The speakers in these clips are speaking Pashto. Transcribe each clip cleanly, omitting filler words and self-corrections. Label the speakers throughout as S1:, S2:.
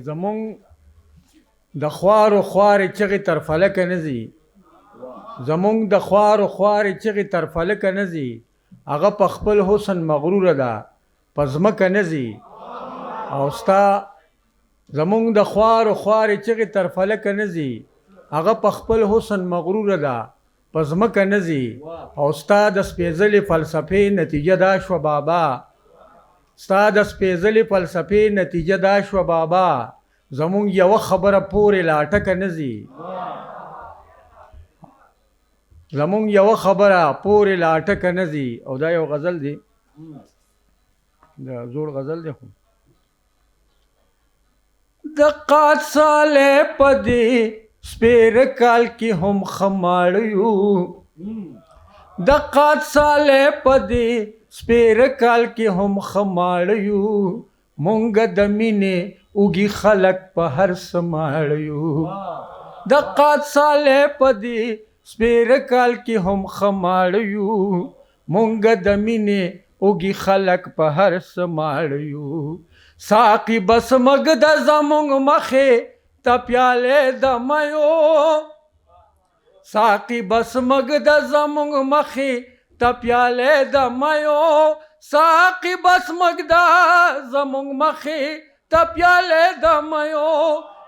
S1: زمونږ د خوارو خوارې چغې تر فلکه نه ځي زمونږ د خوارو خوارې چغې تر فلکه نه ځي هغه په خپل حسن مغروره ده په ځمکه نه ځي او ستا زمونږ د خوارو خوارې چغې تر فلکه نه ځي هغه په خپل حسن مغروره ده په ځمکه نه ځي او ستا د سپېڅلې فلسفې نتیجه دا شوه بابا ستا د سپېڅلې فلسفې نتیجه دا شوه بابا زمونږ یوه خبره پورې لا ټکه نه ځي زمونږ یوه خبره پورې لا ټکه نه ځي او دا یو غزل دی دا زوړ غزل دی خو د قات سالی په دې سپېره کال کې هم خماړه یو د قات سالی په دې سپېره کال کې هم خماړه یو مونږ د مینې اوږي خلک په هر څه ماړه یو د قات سالی په دې سپېره کال کې هم خماړه یو مونږ د مینې اوږي خلک په هر څه ماړه یو ساقي بس مږ د زمونږ مخې ته پیالې د میو ساقي بس مږ د زمونږ مخې ته پیالې د میو ساقي بس مږ د زمونږ مخې ته پیالې د میو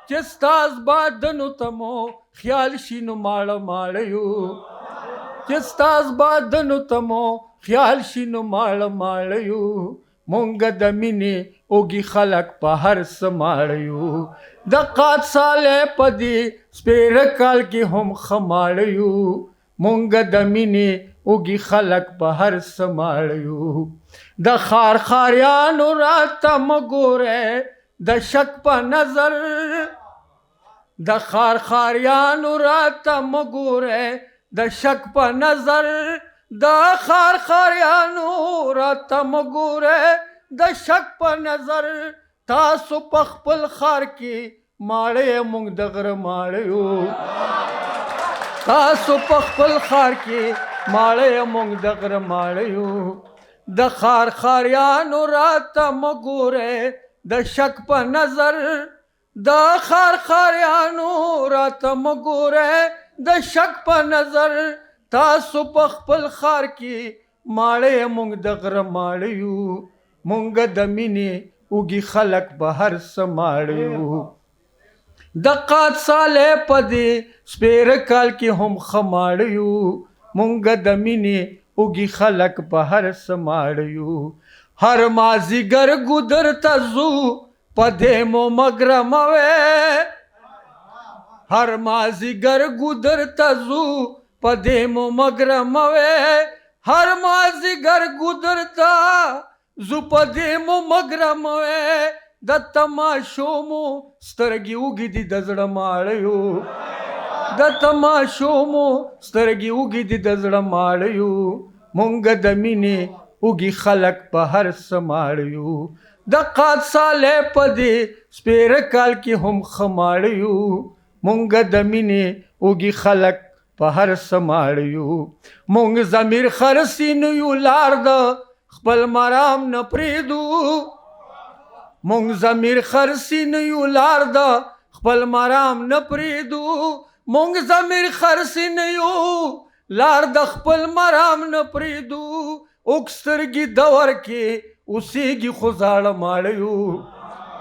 S1: چې ستاز بادنو ته مو خیال شي نو ماړه ماړه یو چې ستاز بادنو ته مو خیال شي نو ماړه ماړه یو مونږ د مینې اوږي خلک په هر څه ماړه یو د قات سالی په دې سپېره کال کې هم خماړه یو مونږ د مینې اوږي خلک په هر څه ماړه یو د ښار ښاریانو راته مه ګورئ د شک په نظر د ښار ښاریانو راته مه ګورئ د شک په نظر د ښار ښاریانو راته مه ګورئ د شک په نظر تاسو په خپل ښار کې ماړه موږ د غره ماړه یو تاسو په خپل ښار کې ماړه موږ د غره ماړه یو د ښار ښاریانو راته مه ګورئ د شک په نظر د ښار ښاریانو راته مه ګورئ د شک په نظر تاسو په خپل ښار کې ماړه موږ د غره ماړه یو مونږ د مینې اوږي خلک په هر څه ماړه یو د قات سالی په دې سپېره کال کې هم خماړه یو مونږ د مینې اوږي خلک په هر څه ماړه یو هر مازدیګر ګودر ته ځو په دې مو مګرموې هر مازدیګر ګودر ته ځو په دې مو مګرموې هر مازدیګر ګودر ته زو په دې مو مګرموې د تماشو مو سترګې اوږې دي د زړه ماړه یو د تماشو مو سترګې اوږې دي د زړه ماړه یو مونږ د مینې اوږي خلک په هر څه ماړه یو د قات سالی په دې سپېره کال کې هم خماړه یو مونږ د مینې اوږي خلک په هر څه ماړه یو مونږ ضمیر خرڅینو یو لار د خپل مرام نه پرېږدو مونږ ضمیر خرڅینو یو لار د خپل مرام نه پرېږدو مونږ ضمیر خرڅینو یو لار د خپل مرام نه پرېږدو اوږ سترګې دور کې اوسېږي خو زاړه ماړه یو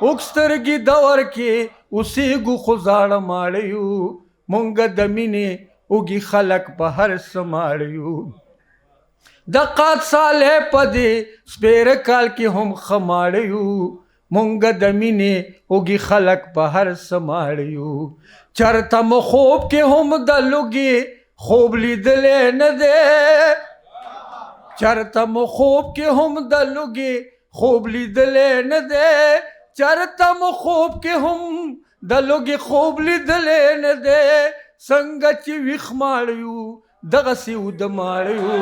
S1: اوږ سترګې دور کې اوسېږو خو زاړه ماړه یو مونږ د مینې اوږي خلک په هر څه ماړه یو د قات سالی په دې سپېره کال کې هم خماړه یو مونږ د مینې اوږي خلک په هر څه ماړه یو چرته مو خوب کې هم د لوږې خوب لیدلی نه دی چرته مو خوب کې هم د لوږې خوب لیدلی نه دی چرته مو خوب کې هم د لوږې خوب لیدلی نه دی څنګه چې ویښ ماړه یو دغسې اوده ماړه یو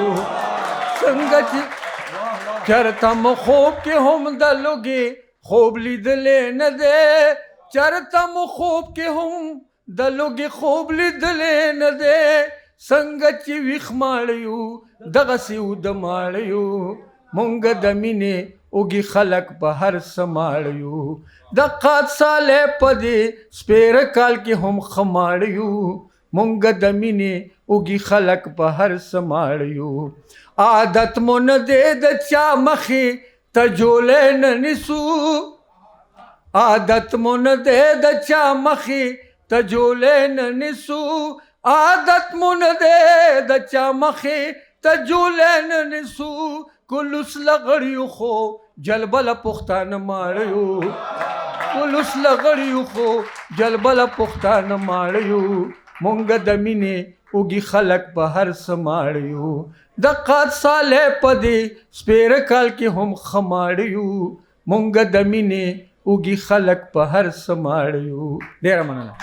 S1: څنګه چې چرته مو خوب کې هم د لوږې خوب لیدلی نه دی چرته مو خوب کې هم د لوږې خوب لیدلی نه دی څنګه چې ویښ ماړه یو دغسې اوده ماړه یو مونږ د مینې اوږي خلک په هر څه ماړه یو د قاد صالح په دې سپېره کال کې هم ښه ماړه یو مونږ د مینې اوږي خلک په هر څه ماړه یو عادت مو نه دی د چا مخې ته جولی نه نیسو عادت مو نه دی د چا مخې ته جولی نه نیسو عادت مو نه دی د چا مخې ته جولی نه نیسو کلوس لغړیو خو جلبله پښتانه ماړه یو کلوس لغړیو خو جلبله پښتانه ماړه یو مونږ د مینې اوږي خلک په هر څه ماړه یو د قاد صالح په دې سپېره کال کې هم ښه ماړه یو مونږ د مینې اوږي خلک په هر څه ماړه یو ډېره مننه